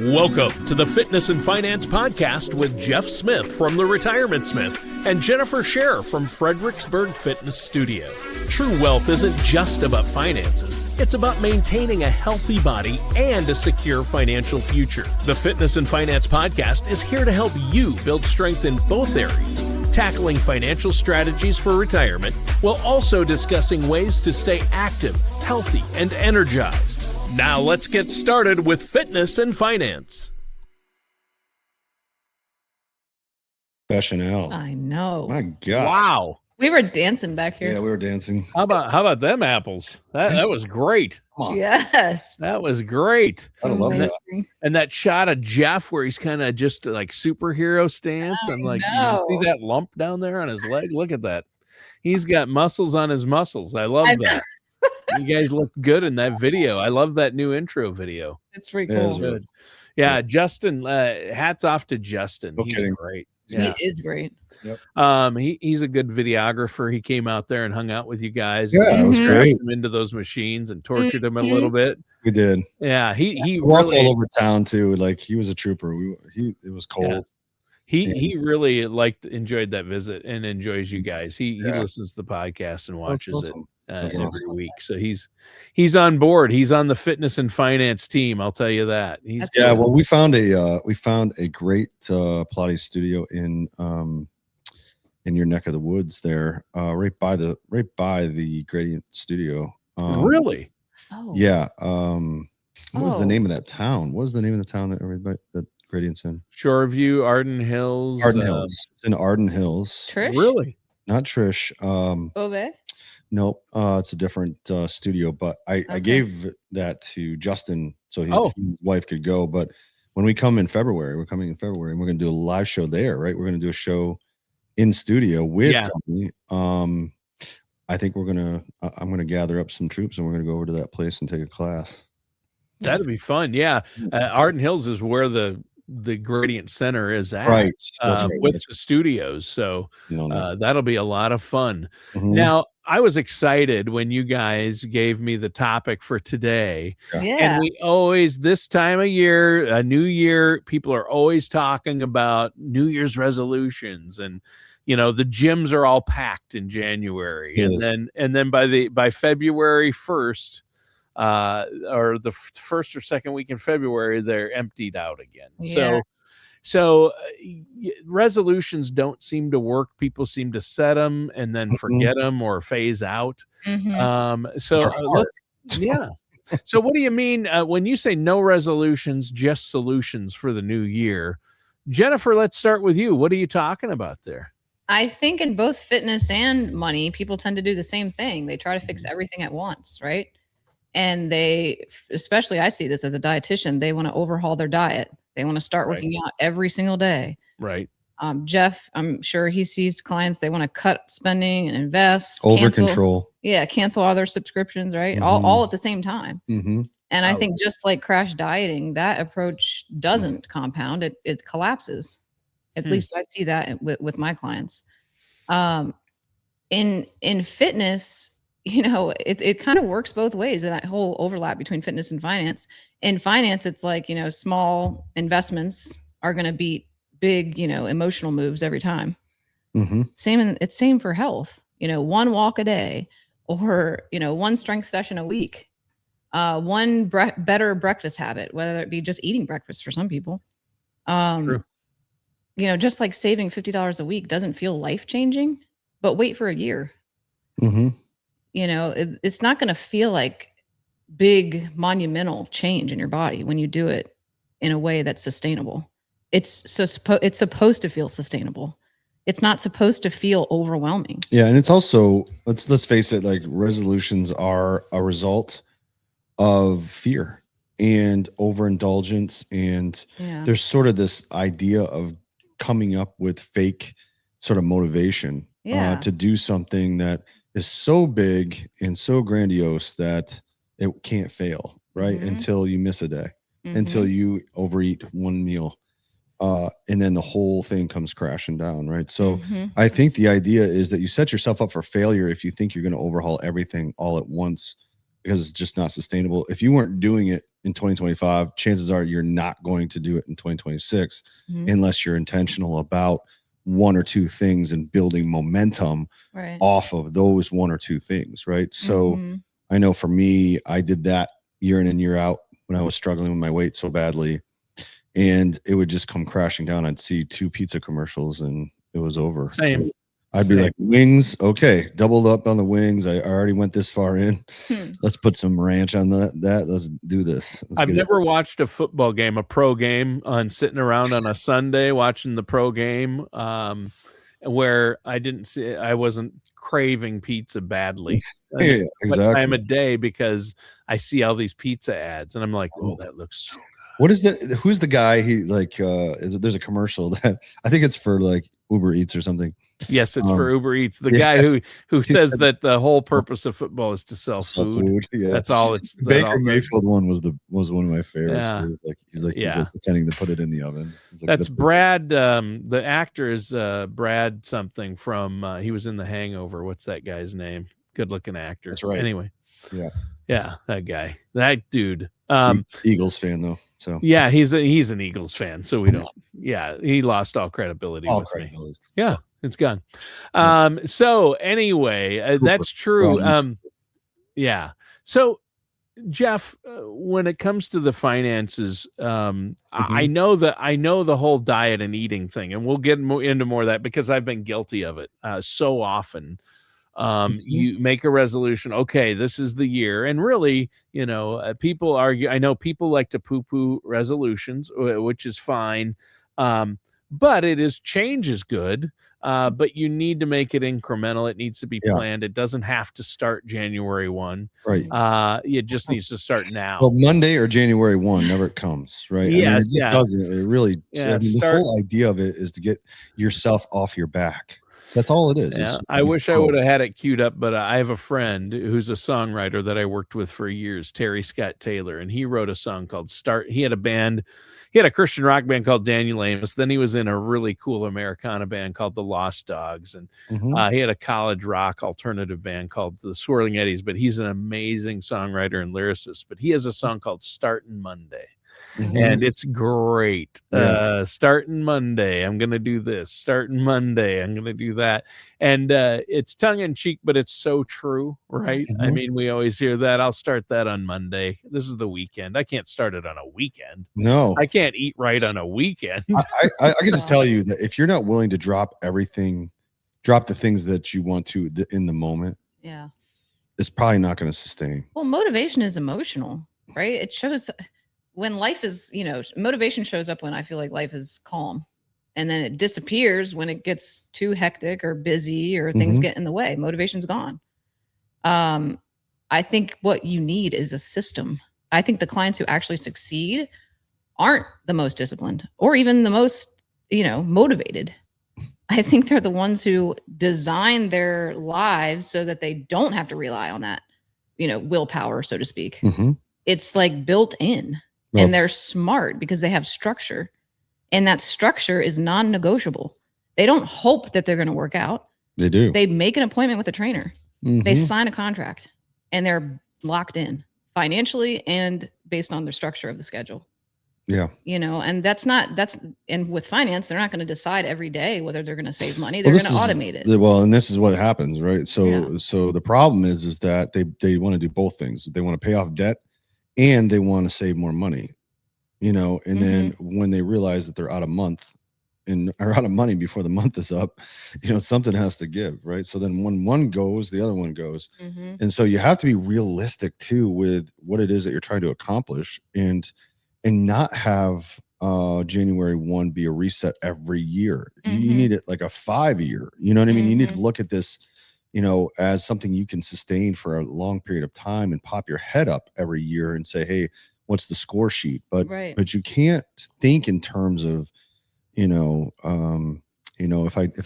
Welcome to the Fitness and Finance Podcast with Jeff Smith from The Retirement Smith and Jennifer Scherer from Fredericksburg Fitness Studio. True wealth isn't just about finances. It's about maintaining a healthy body and a secure financial future. The Fitness and Finance Podcast is here to help you build strength in both areas, tackling financial strategies for retirement while also discussing ways to stay active, healthy, and energized. Now let's get started with Fitness and Finance. Professional. I know. My God. Wow. We were dancing back here. Yeah, we were dancing. How about them apples? That was great. Come on. Yes. That was great. I love that. Amazing. And that shot of Jeff where he's kind of just like superhero stance. I'm like, you see that lump down there on his leg? Look at that. He's got muscles on his muscles. I love that. You guys look good in that video. I love that new intro video. It's pretty Yeah, cool. it's really- Yeah, Justin, hats off to Justin. No He's kidding. great. Yeah. He is great. He's a good videographer. He came out there and hung out with you guys. Yeah, it was Mhm. great. Him into those machines and tortured him a little bit. We did. Yeah, he We walked really all over town too. Like he was a trooper. It was cold. he really enjoyed that visit and enjoys you guys. He listens to the podcast and watches awesome. it That's every awesome. week. So he's on board. He's on the fitness and finance team. I'll tell you that. That's Yeah, awesome. well, we found a great Pilates studio in your neck of the woods there, right by the Gradient Studio. Really? Oh. Yeah. What was the Oh. name of that town? What was the name of the town that Gradient's in? Shoreview, Arden Hills. Arden Hills. It's in Arden Hills. Trish? Really? Not Trish. Ove? No, it's a different studio, but I Okay. gave that to Justin so his wife could go. But when we come in February, we're coming in February and we're going to do a live show there, right? We're going to do a show in studio with Tony. I think I'm going to gather up some troops and we're going to go over to that place and take a class. That'd be fun. Yeah. Arden Hills is where the Gradient Center is at. Right. That's right. With the studios. So that'll be a lot of fun. Mhm. Now, I was excited when you guys gave me the topic for today. Yeah. And we always, this time of year, a new year, people are always talking about New Year's resolutions, and the gyms are all packed in January, Yes. and then by February 1st, or the first or second week in February, they're emptied out again. Yeah. So resolutions don't seem to work. People seem to set them and then forget them or phase out. Mhm. So what do you mean when you say no resolutions, just solutions for the new year? Jennifer, let's start with you. What are you talking about there? I think in both fitness and money, people tend to do the same thing. They try to fix everything at once, right? And especially I see this as a dietitian, they want to overhaul their diet. They want to start working out every single day. Right. Jeff, I'm sure he sees clients, they want to cut spending and invest. Over cancel- control. Yeah, cancel all their subscriptions, right? Mhm. All at the same time. Mm-hmm. And I think just like crash dieting, that approach doesn't compound, it collapses. At least I see that with my clients. In fitness, it kind of works both ways in that whole overlap between fitness and finance. In finance, it's like, small investments are going to beat big, emotional moves every time. Mm-hmm. Same for health, one walk a day or, one strength session a week, one better breakfast habit, whether it be just eating breakfast for some people. True. Just like saving $50 a week doesn't feel life-changing, but wait for a year. Mm-hmm. It's not going to feel like big monumental change in your body when you do it in a way that's sustainable. It's supposed to feel sustainable. It's not supposed to feel overwhelming. Yeah, and it's also let's face it, like resolutions are a result of fear and overindulgence, and there's sort of this idea of coming up with fake sort of motivation to do something that is so big and so grandiose that it can't fail, right? Mhm. Until you miss a day, Mhm. until you overeat one meal. And then the whole thing comes crashing down, right? So Mhm. I think the idea is that you set yourself up for failure if you think you're going to overhaul everything all at once because it's just not sustainable. If you weren't doing it in 2025, chances are you're not going to do it in 2026 unless you're intentional about one or two things and building momentum off of those one or two things, right? So I know for me, I did that year in and year out when I was struggling with my weight so badly, and it would just come crashing down. I'd see 2 pizza commercials and it was over. Same. I'd be like, wings, okay, doubled up on the wings. I already went this far in. Let's put some ranch on that. Let's do this. I've never watched a football game, a pro game, on sitting around on a Sunday watching the pro game, where I wasn't craving pizza badly. Yeah, exactly. Time of day, because I see all these pizza ads and I'm like, oh, that looks so good. What is that? Who's the guy? There's a commercial that I think it's for like Uber Eats or something. Yes, it's for Uber Eats. The guy who says that the whole purpose of football is to sell food. Yeah. That's all. It's Baker Mayfield one was one of my favorites. Yeah. He's pretending to put it in the oven. Like, that's Brad. The actor is Brad something from. He was in The Hangover. What's that guy's name? Good looking actor. That's right. Anyway. Yeah. That guy. That dude. Eagles fan though. So yeah, he's an Eagles fan. So we don't. Yeah, he lost all credibility. Me. Yeah, it's gone. So anyway, that's true. Yeah. So Jeff, when it comes to the finances, I know the whole diet and eating thing, and we'll get into more of that because I've been guilty of it so often. You make a resolution. Okay, this is the year. And really, people argue. I know people like to poo-poo resolutions, which is fine. But change is good. But you need to make it incremental. It needs to be planned. It doesn't have to start January 1. Right. It just needs to start now. Well, Monday or January 1 never comes, right? Yes, it just doesn't. It really, the whole idea of it is to get yourself off your back. That's all it is. Yeah, I wish I would have had it queued up, but I have a friend who's a songwriter that I worked with for years, Terry Scott Taylor, and he wrote a song called Start. He had a band. He had a Christian rock band called Daniel Amos. Then he was in a really cool Americana band called the Lost Dogs. And he had a college rock alternative band called the Swirling Eddies, but he's an amazing songwriter and lyricist. But he has a song called Startin' Monday. And it's great. Starting Monday, I'm going to do this. Starting Monday, I'm going to do that. And it's tongue in cheek, but it's so true, right? I mean, we always hear that. I'll start that on Monday. This is the weekend. I can't start it on a weekend. No. I can't eat right on a weekend. I can just tell you that if you're not willing to drop the things that you want to in the moment, it's probably not going to sustain. Well, motivation is emotional, right? It shows when life is, motivation shows up when I feel like life is calm, and then it disappears when it gets too hectic or busy or things get in the way. Motivation's gone. I think what you need is a system. I think the clients who actually succeed aren't the most disciplined or even the most, motivated. I think they're the ones who design their lives so that they don't have to rely on that, willpower, so to speak. It's like built in. And they're smart because they have structure, and that structure is non-negotiable. They don't hope that they're going to work out. They do. They make an appointment with a trainer. They sign a contract, and they're locked in financially and based on the structure of the schedule. Yeah. And and with finance, they're not going to decide every day whether they're going to save money. They're going to automate it. Well, and this is what happens, right? So the problem is that they want to do both things. They want to pay off debt, and they want to save more money, and then when they realize that they're out of money before the month is up, something has to give, right? So then when one goes, the other one goes. And so you have to be realistic too with what it is that you're trying to accomplish, and not have January 1 be a reset every year. You need it like a 5-year, you know what I mean? You need to look at this as something you can sustain for a long period of time and pop your head up every year and say, hey, what's the score sheet? But you can't think in terms of, if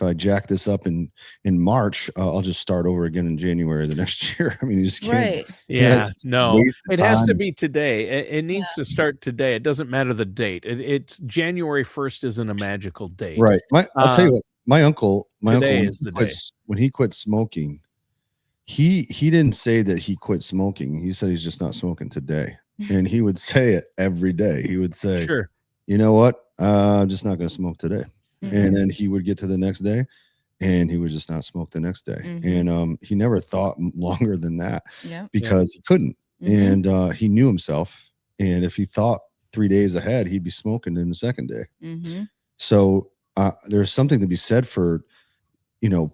I jack this up in March, I'll just start over again in January the next year. I mean, you just can't. Right. Yeah. No, it has to be today. It needs to start today. It doesn't matter the date. It's January 1st isn't a magical date. Right. I'll tell you what, my uncle, is the day. when he quit smoking, he didn't say that he quit smoking. He said he's just not smoking today. And he would say it every day. He would say, Sure. you know what? I'm just not going to smoke today. Mm-hmm. And then he would get to the next day and he would just not smoke the next day. Mm-hmm. And he never thought longer than that Yeah. because he couldn't. Mm-hmm. And he knew himself. And if he thought 3 days ahead, he'd be smoking in the second day. Mm-hmm. So there's something to be said for, you know,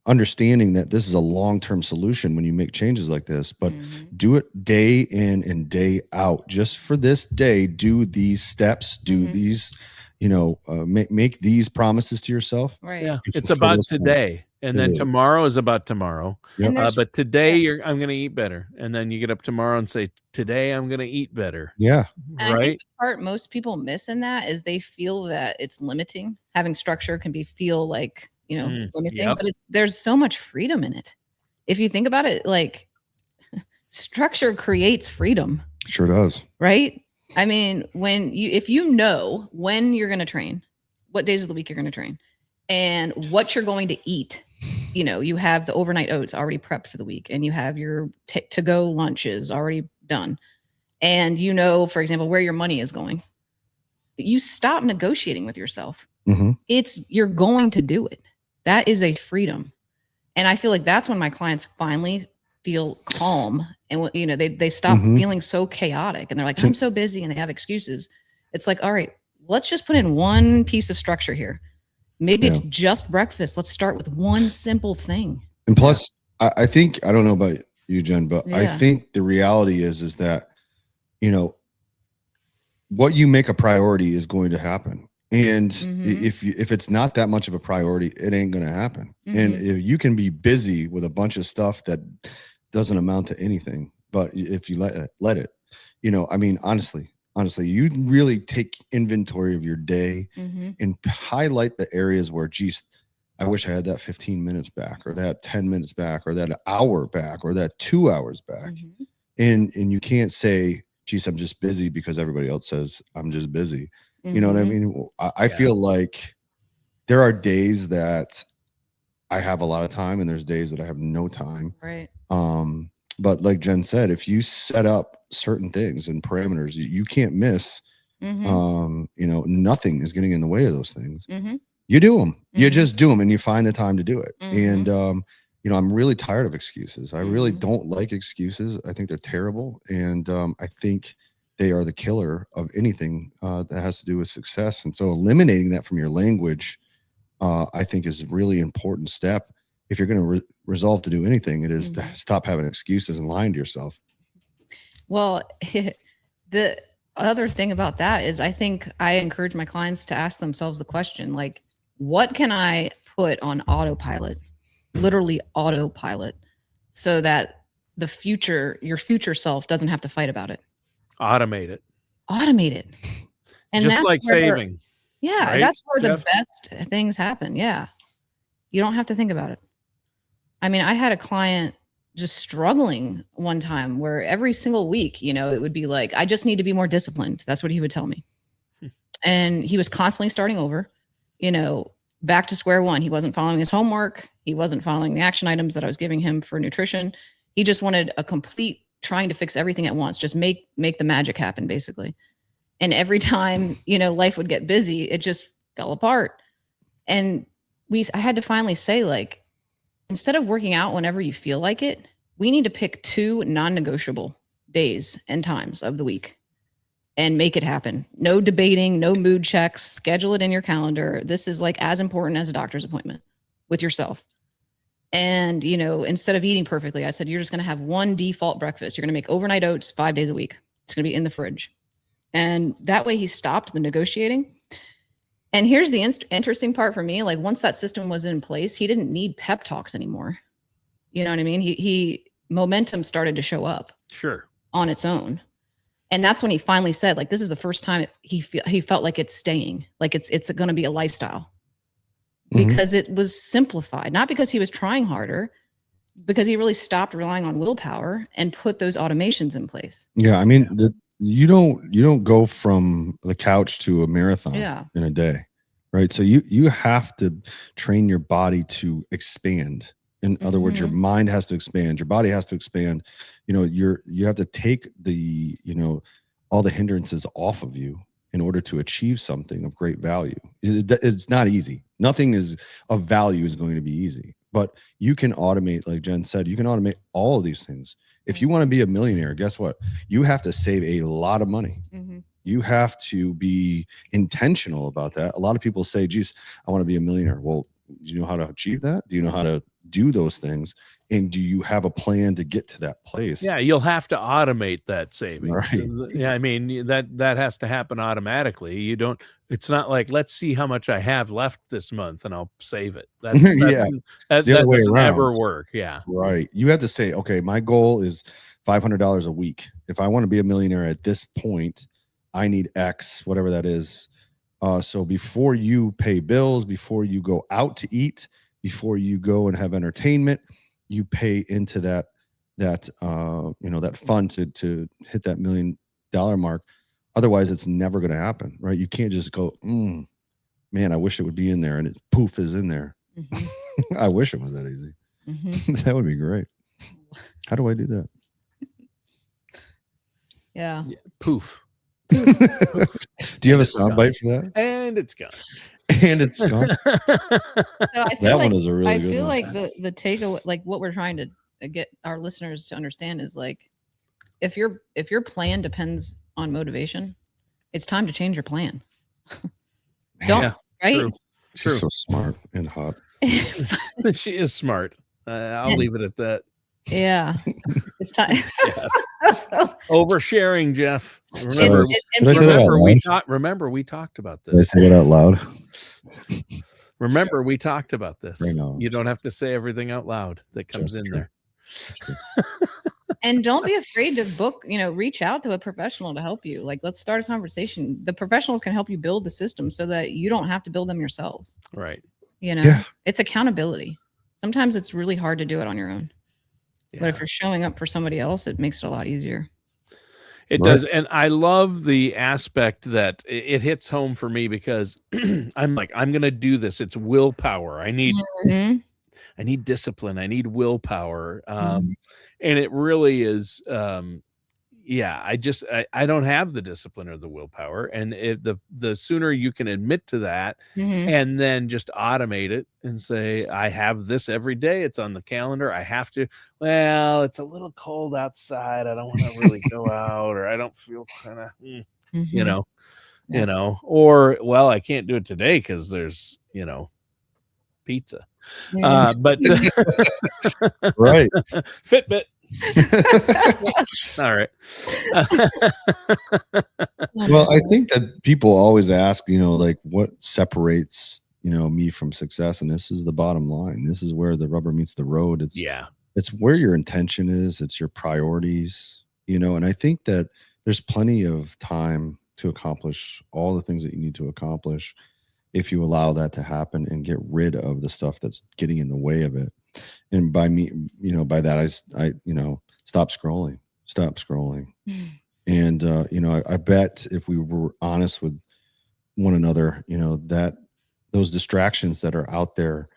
understanding that this is a long-term solution when you make changes like this, but do it day in and day out. Just for this day, do these steps, do these, you know, make these promises to yourself. Right. Yeah. It's about today. And then tomorrow is about tomorrow. Yep. But today I'm going to eat better. And then you get up tomorrow and say, today I'm going to eat better. Yeah. And right. I think the part most people miss in that is they feel that it's limiting. Having structure can feel like, you know, limiting, but there's so much freedom in it. If you think about it, like structure creates freedom. Sure does. Right? I mean, if you know when you're going to train, what days of the week you're going to train, and what you're going to eat, you know, you have the overnight oats already prepped for the week, and you have your to-go lunches already done. And you know, for example, where your money is going. You stop negotiating with yourself. You're going to do it. That is a freedom. And I feel like that's when my clients finally feel calm and, you know, they stop feeling so chaotic and they're like, I'm so busy, and they have excuses. It's like, all right, let's just put in one piece of structure here. Maybe it's just breakfast. Let's start with one simple thing. And plus, I think, I don't know about you, Jen, but I think the reality is that, you know, what you make a priority is going to happen. And if it's not that much of a priority, it ain't going to happen. And if you can be busy with a bunch of stuff that doesn't amount to anything, but if you let it, you know, I mean, honestly, you really take inventory of your day and highlight the areas where, geez, I wish I had that 15 minutes back, or that 10 minutes back, or that hour back, or that 2 hours back. And you can't say, geez, I'm just busy because everybody else says I'm just busy. You know what I mean? I feel like there are days that I have a lot of time and there's days that I have no time. Right. But like Jen said, if you set up certain things and parameters, you can't miss. You know, nothing is getting in the way of those things. You do them. You just do them, and you find the time to do it. And you know, I'm really tired of excuses. I really don't like excuses. I think they're terrible, and I think they are the killer of anything that has to do with success. And so eliminating that from your language, I think, is a really important step. If you're going to resolve to do anything, it is to stop having excuses and lying to yourself. Well, the other thing about that is I think I encourage my clients to ask themselves the question, like, what can I put on autopilot, literally autopilot, so that your future self doesn't have to fight about it? Automate it. And just that's like saving. Yeah. Right, that's where Jeff? the best things happen. Yeah. You don't have to think about it. I mean, I had a client just struggling one time where every single week, you know, it would be like, I just need to be more disciplined. That's what he would tell me. And he was constantly starting over, you know, back to square one. He wasn't following his homework. He wasn't following the action items that I was giving him for nutrition. He just wanted a complete trying to fix everything at once, just make the magic happen, basically. And every time, you know, life would get busy, it just fell apart. And I had to finally say, like, instead of working out whenever you feel like it, we need to pick 2 non-negotiable days and times of the week and make it happen. No debating, no mood checks, schedule it in your calendar. This is like as important as a doctor's appointment with yourself. And, you know, instead of eating perfectly, I said, you're just going to have one default breakfast. You're going to make overnight oats 5 days a week. It's going to be in the fridge. And that way he stopped the negotiating. And here's the interesting part for me. Like, once that system was in place, he didn't need pep talks anymore. You know what I mean? He momentum started to show up on its own. And that's when he finally said, like, this is the first time he felt like it's staying, like it's going to be a lifestyle. Because it was simplified, not because he was trying harder, because he really stopped relying on willpower and put those automations in place. Yeah. I mean, you don't go from the couch to a marathon in a day, right? So you have to train your body to expand. In other words, your mind has to expand, your body has to expand. You have to take the, all the hindrances off of you in order to achieve something of great value. It's not easy. Nothing is of value is going to be easy, but you can automate, like Jen said, you can automate all of these things. If you want to be a millionaire, guess what? You have to save a lot of money. You have to be intentional about that. A lot of people say, geez, I want to be a millionaire. Well, do you know how to achieve that? Do you know how to do those things? And do you have a plan to get to that place? Yeah, you'll have to automate that savings. Right. Yeah, I mean, that has to happen automatically. You don't, it's not like, let's see how much I have left this month and I'll save it. That doesn't ever work. Yeah. Right. You have to say, okay, my goal is $500 a week. If I want to be a millionaire at this point, I need X, whatever that is. So before you pay bills, before you go out to eat, before you go and have entertainment, you pay into that fund to hit that $1 million mark. Otherwise, it's never going to happen, right? You can't just go, man, I wish it would be in there, and it poof is in there. I wish it was that easy. That would be great. How do I do that? Yeah. Poof. Do you have a soundbite for that? And it's gone. And it's gone. That one is a really good one. I feel like the takeaway, like what we're trying to get our listeners to understand is like, if your plan depends on motivation, it's time to change your plan. Right? True. She's so smart and hot. She is smart. I'll leave it at that. Yeah. It's time. Oversharing, Jeff. Remember, we talked about this. Did I say that out loud? Remember, we talked about this. I know. You don't have to say everything out loud that comes in there. And don't be afraid to reach out to a professional to help you. Like, let's start a conversation. The professionals can help you build the system so that you don't have to build them yourselves. Right. It's accountability. Sometimes it's really hard to do it on your own. Yeah. But if you're showing up for somebody else, it makes it a lot easier. It does. And I love the aspect that it hits home for me because I'm like, I'm going to do this. It's willpower. I need discipline. I need willpower. And it really is, I don't have the discipline or the willpower. And the sooner you can admit to that and then just automate it and say, I have this every day. It's on the calendar. I have to, well, it's a little cold outside. I don't want to really go out, or I don't feel kind of, or, well, I can't do it today because there's, pizza. But right. Fitbit. All right. Well, I think that people always ask, like, what separates, me from success? And this is the bottom line. This is where the rubber meets the road. It's where your intention is. It's your priorities, and I think that there's plenty of time to accomplish all the things that you need to accomplish if you allow that to happen and get rid of the stuff that's getting in the way of it. And by by that, I stop scrolling. And, I bet if we were honest with one another, that those distractions that are out there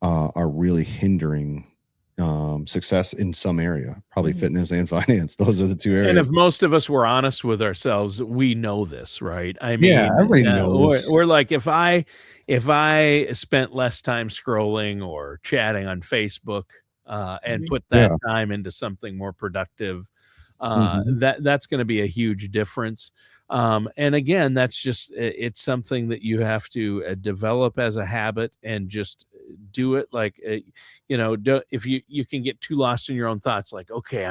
are really hindering success in some area, probably fitness and finance. Those are the two areas. And if most of us were honest with ourselves, we know this, right? I mean, everybody knows. We're like, if I spent less time scrolling or chatting on Facebook and put that time into something more productive, that's going to be a huge difference. And again, that's just, it's something that you have to develop as a habit and just do it. Like, if you can get too lost in your own thoughts, like, okay,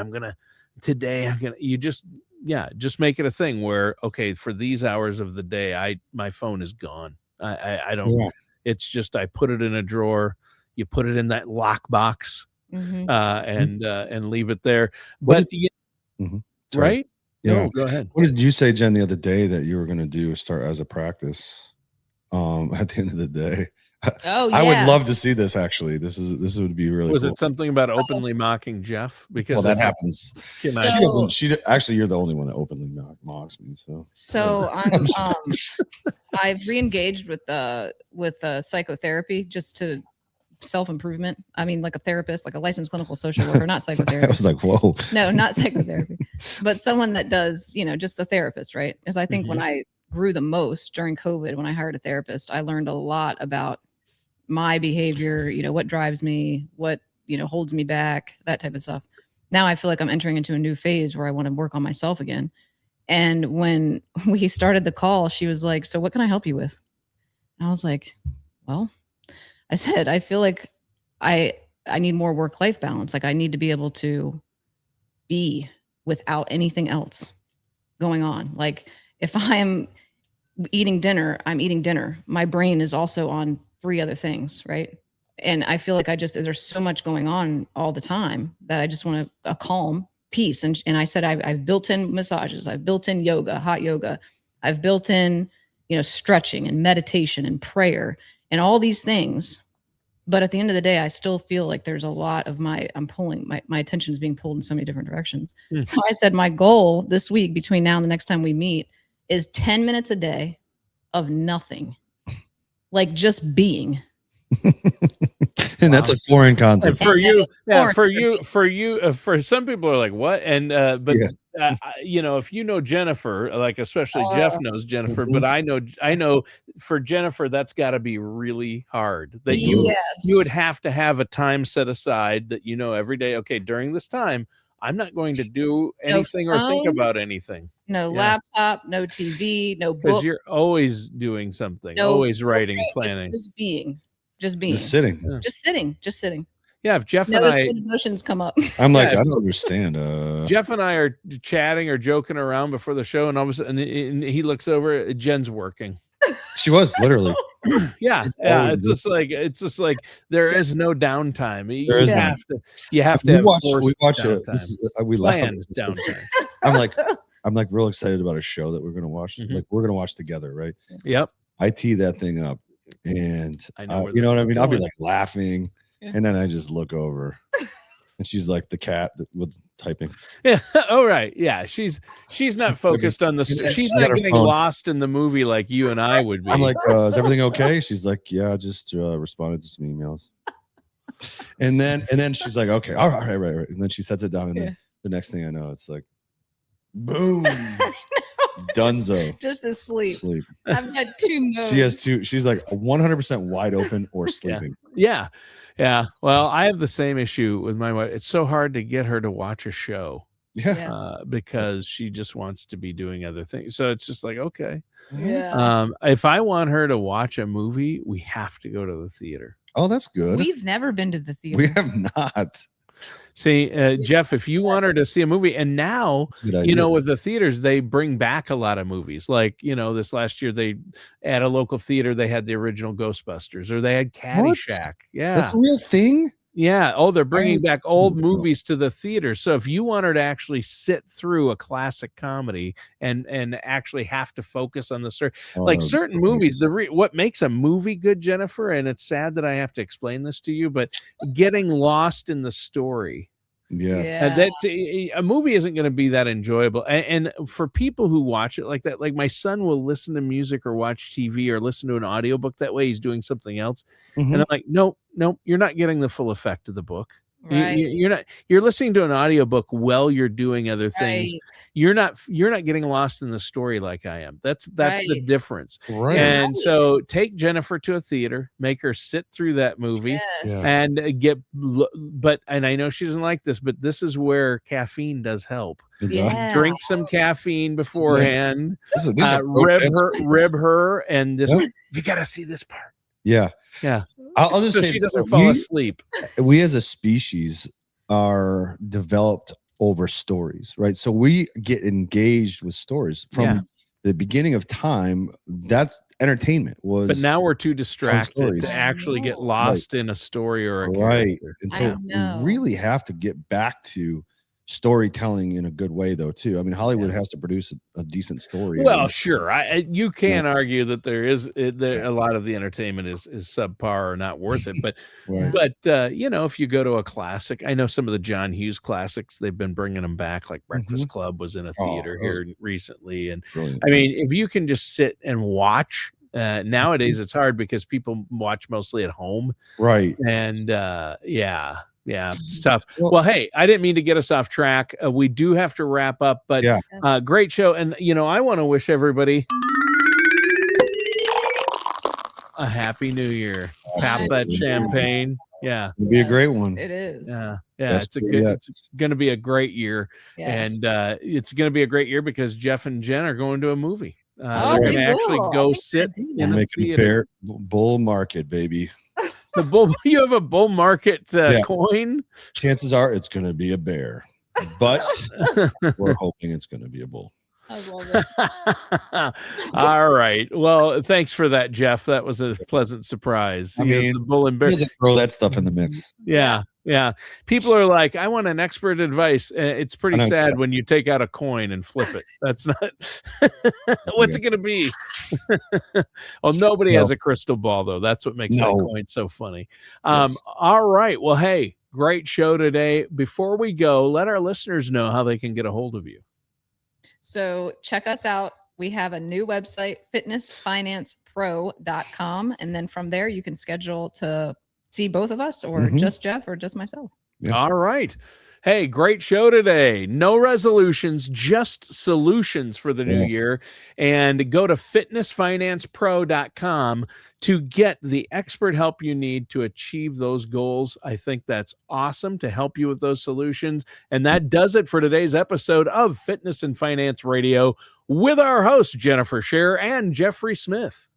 just make it a thing where, okay, for these hours of the day, my phone is gone. I don't, it's just, I put it in a drawer, you put it in that lock box, and leave it there. But right? Yeah. No, go ahead. What did you say, Jen, the other day that you were going to do, start as a practice at the end of the day? Oh, yeah. I would love to see this, actually. This would be really Was cool. it something about openly mocking Jeff? Because that happens. Actually, you're the only one that openly mocks me. So I'm I've re-engaged with psychotherapy just to self-improvement. I mean, like a therapist, like a licensed clinical social worker, not psychotherapy. I was like, whoa. No, not psychotherapy, but someone that does, just a therapist, right? Because I think when I grew the most during COVID, when I hired a therapist, I learned a lot about my behavior, what drives me, what, holds me back, that type of stuff. Now I feel like I'm entering into a new phase where I want to work on myself again. And when we started the call, she was like, so what can I help you with? And I was like, well, I said, I feel like I need more work-life balance. Like I need to be able to be without anything else going on. Like if I'm eating dinner, I'm eating dinner. My brain is also on 3 other things, right? And I feel like there's so much going on all the time that I just want a calm peace. And I said, I've built in massages. I've built in yoga, hot yoga. I've built in, stretching and meditation and prayer and all these things. But at the end of the day, I still feel like there's a lot of my attention is being pulled in so many different directions. So I said, my goal this week between now and the next time we meet is 10 minutes a day of nothing, like just being. And that's a foreign concept for you. Yeah, for some people are like, what? And but if you know Jennifer, like especially Jeff knows Jennifer, but I know for Jennifer that's got to be really hard. That you would have to have a time set aside that every day. Okay, during this time, I'm not going to do anything or think about anything. No laptop, no TV, no book. Because you're always doing something, always writing, planning, just being. Just sitting. Yeah, if Jeff and I emotions come up. I'm like, I don't understand. Jeff and I are chatting or joking around before the show, and all of a sudden he looks over. Jen's working. She was literally. Yeah. It's just like there is no downtime. You have to. We watch it. We laugh. Downtime. I'm like real excited about a show that we're gonna watch. Like we're gonna watch together, right? Yep. I tee that thing up. And you know what I mean? I'll be like laughing, and then I just look over, and she's like the cat with typing. Yeah. Oh, right. Yeah. She's not focused on the. She's not getting lost in the movie like you and I would be. I'm like, is everything okay? She's like, yeah, I just responded to some emails. And then she's like, okay, all right, right. And then she sets it down, and then the next thing I know, it's like, boom. Dunzo. Just asleep. I've got 2 modes. She has 2. She's like 100% wide open or sleeping. Yeah. Well, I have the same issue with my wife. It's so hard to get her to watch a show. Because she just wants to be doing other things. So it's just like, okay. Yeah. If I want her to watch a movie, we have to go to the theater. Oh, that's good. We've never been to the theater. We have not. See, Jeff, if you want her to see a movie, and now, with the theaters, they bring back a lot of movies. Like, this last year, they at a local theater, they had the original Ghostbusters, or they had Caddyshack. What? Yeah. That's a real thing? Yeah. Oh, they're bringing back old movies to the theater. So if you want her to actually sit through a classic comedy and actually have to focus on the certain movies, what makes a movie good, Jennifer, and it's sad that I have to explain this to you, but getting lost in the story. Yes. A movie isn't going to be that enjoyable. And for people who watch it like that, like my son will listen to music or watch TV or listen to an audiobook. That way he's doing something else. And I'm like, nope, you're not getting the full effect of the book. Right. You're listening to an audiobook while you're doing other things. Right. You're not getting lost in the story like I am. That's the difference. Right. And so take Jennifer to a theater, make her sit through that movie and and I know she doesn't like this, but this is where caffeine does help. Drink some caffeine beforehand, rib her and just, you got to see this part. Yeah. I'll just say she doesn't fall asleep. We as a species are developed over stories, right? So we get engaged with stories from the beginning of time. That's entertainment was. But now we're too distracted to actually get lost in a story or a character. And so we really have to get back to storytelling in a good way, though, too. I mean, Hollywood has to produce a decent story. Well, sure. You can argue that a lot of the entertainment is subpar or not worth it. But, if you go to a classic, I know some of the John Hughes classics, they've been bringing them back. Like Breakfast Club was in a theater here recently. And brilliant. I mean, if you can just sit and watch Nowadays it's hard because people watch mostly at home. Right. And yeah, it's tough. Well, hey, I didn't mean to get us off track. We do have to wrap up, but great show. And, I want to wish everybody a happy new year. Pop that champagne. Yeah. It'll be a great one. It is. Yeah. It's going to be a great year. Yes. And it's going to be a great year because Jeff and Jen are going to a movie. They're going to actually go sit in the theater. Bull market, baby. The bull, you have a bull market coin? Chances are it's going to be a bear, but we're hoping it's going to be a bull. I love it. All right. Well, thanks for that, Jeff. That was a pleasant surprise. I mean, the bull and bear. He doesn't throw that stuff in the mix. Yeah. People are like, I want an expert advice. It's pretty sad when you take out a coin and flip it. That's not. What's it going to be? Nobody has a crystal ball, though. That's what makes that coin so funny. All right. Well, hey, great show today. Before we go, let our listeners know how they can get a hold of you. So check us out. We have a new website, fitnessfinancepro.com. And then from there, you can schedule to see both of us or just Jeff or just myself. Yeah. All right. Hey, great show today. No resolutions, just solutions for the new year. And go to fitnessfinancepro.com to get the expert help you need to achieve those goals. I think that's awesome to help you with those solutions. And that does it for today's episode of Fitness and Finance Radio with our hosts, Jennifer Scherer and Jeffrey Smith.